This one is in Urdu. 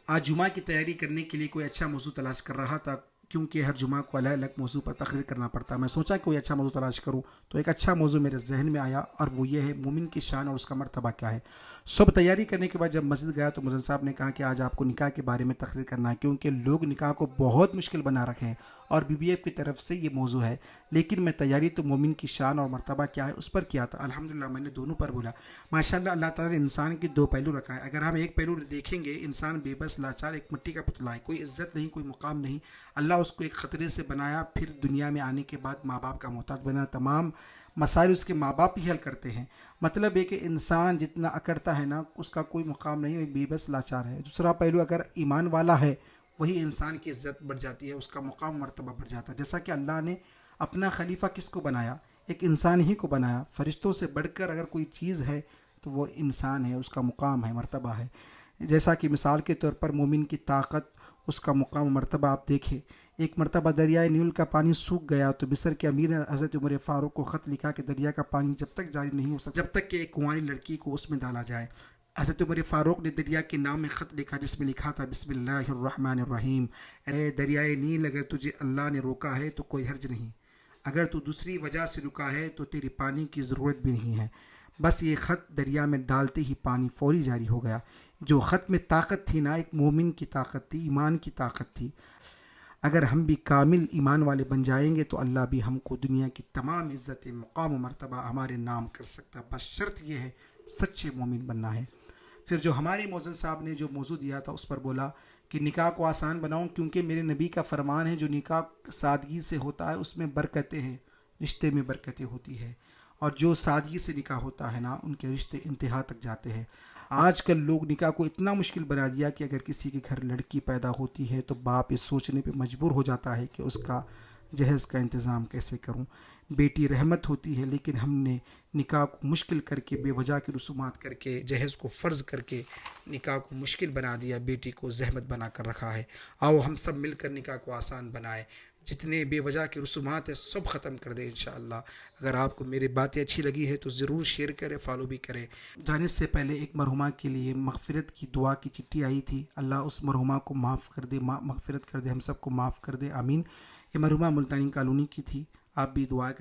آج جمعہ کی تیاری کرنے کے لیے کوئی اچھا موضوع تلاش کر رہا تھا، کیونکہ ہر جمعہ کو الگ الگ موضوع پر تقریر کرنا پڑتا ہے۔ میں سوچا کوئی اچھا موضوع تلاش کروں، تو ایک اچھا موضوع میرے ذہن میں آیا، اور وہ یہ ہے مومن کی شان اور اس کا مرتبہ کیا ہے۔ صبح تیاری کرنے کے بعد جب مسجد گیا تو مؤذن صاحب نے کہا کہ آج آپ کو نکاح کے بارے میں تقریر کرنا ہے، کیونکہ لوگ نکاح کو بہت مشکل بنا رکھے ہیں اور بی بی ایف کی طرف سے یہ موضوع ہے، لیکن میں تیاری تو مومن کی شان اور مرتبہ کیا ہے اس پر کیا تھا۔ الحمدللہ میں نے دونوں پر بولا۔ ماشاءاللہ اللہ تعالیٰ نے انسان کے دو پہلو رکھا ہے۔ اگر ہم ایک پہلو دیکھیں گے، انسان بے بس لاچار ایک مٹی کا پتلا ہے، کوئی عزت نہیں، کوئی مقام نہیں۔ اللہ اس کو ایک خطرے سے بنایا، پھر دنیا میں آنے کے بعد ماں باپ کا محتاج بنا، تمام مسائل اس کے ماں باپ ہی حل کرتے ہیں۔ مطلب ہے کہ انسان جتنا اکڑتا ہے نا، اس کا کوئی مقام نہیں، وہ بے بس لاچار ہے۔ دوسرا پہلو، اگر ایمان والا ہے وہی انسان کی عزت بڑھ جاتی ہے، اس کا مقام مرتبہ بڑھ جاتا ہے۔ جیسا کہ اللہ نے اپنا خلیفہ کس کو بنایا؟ ایک انسان ہی کو بنایا۔ فرشتوں سے بڑھ کر اگر کوئی چیز ہے تو وہ انسان ہے، اس کا مقام ہے، مرتبہ ہے۔ جیسا کہ مثال کے طور پر مومن کی طاقت، اس کا مقام مرتبہ آپ دیکھیں۔ ایک مرتبہ دریائے نیل کا پانی سوکھ گیا تو مصر کے امیر نے حضرت عمر فاروق کو خط لکھا کہ دریا کا پانی جب تک جاری نہیں ہو سکتا جب تک کہ ایک کنواری لڑکی کو اس میں ڈالا جائے۔ حضرت عمر فاروق نے دریا کے نام میں خط لکھا جس میں لکھا تھا بسم اللہ الرحمن الرحیم، اے دریائے نیل، اگر تجھے اللہ نے روکا ہے تو کوئی حرج نہیں، اگر تو دوسری وجہ سے رکا ہے تو تیری پانی کی ضرورت بھی نہیں ہے۔ بس یہ خط دریا میں ڈالتے ہی پانی فوری جاری ہو گیا۔ جو خط میں طاقت تھی نا، ایک مومن کی طاقت تھی، ایمان کی طاقت تھی۔ اگر ہم بھی کامل ایمان والے بن جائیں گے تو اللہ بھی ہم کو دنیا کی تمام عزت، مقام و مرتبہ ہمارے نام کر سکتا ہے، بس شرط یہ ہے سچے مومن بننا ہے۔ پھر جو ہمارے مؤذن صاحب نے جو موضوع دیا تھا اس پر بولا کہ نکاح کو آسان بناؤں، کیونکہ میرے نبی کا فرمان ہے جو نکاح سادگی سے ہوتا ہے اس میں برکتیں ہیں، رشتے میں برکتیں ہوتی ہے، اور جو سادگی سے نکاح ہوتا ہے نا ان کے رشتے انتہا تک جاتے ہیں۔ آج کل لوگ نکاح کو اتنا مشکل بنا دیا کہ اگر کسی کے گھر لڑکی پیدا ہوتی ہے تو باپ یہ سوچنے پہ مجبور ہو جاتا ہے کہ اس کا جہیز کا انتظام کیسے کروں۔ بیٹی رحمت ہوتی ہے، لیکن ہم نے نکاح کو مشکل کر کے، بے وجہ کی رسومات کر کے، جہیز کو فرض کر کے نکاح کو مشکل بنا دیا، بیٹی کو زحمت بنا کر رکھا ہے۔ آؤ ہم سب مل کر نکاح کو آسان بنائیں، جتنے بے وجہ کی رسومات ہیں سب ختم کر دیں انشاءاللہ۔ اگر آپ کو میری باتیں اچھی لگی ہے تو ضرور شیئر کریں، فالو بھی کریں۔ جانے سے پہلے ایک مرحومہ کے لیے مغفرت کی دعا کی چٹھی آئی تھی، اللہ اس مرحومہ کو معاف کر دے، مغفرت کر دے، ہم سب کو معاف کر دے، آمین۔ یہ مرحومہ ملتانی کالونی کی تھی، آپ بھی دعا کریں۔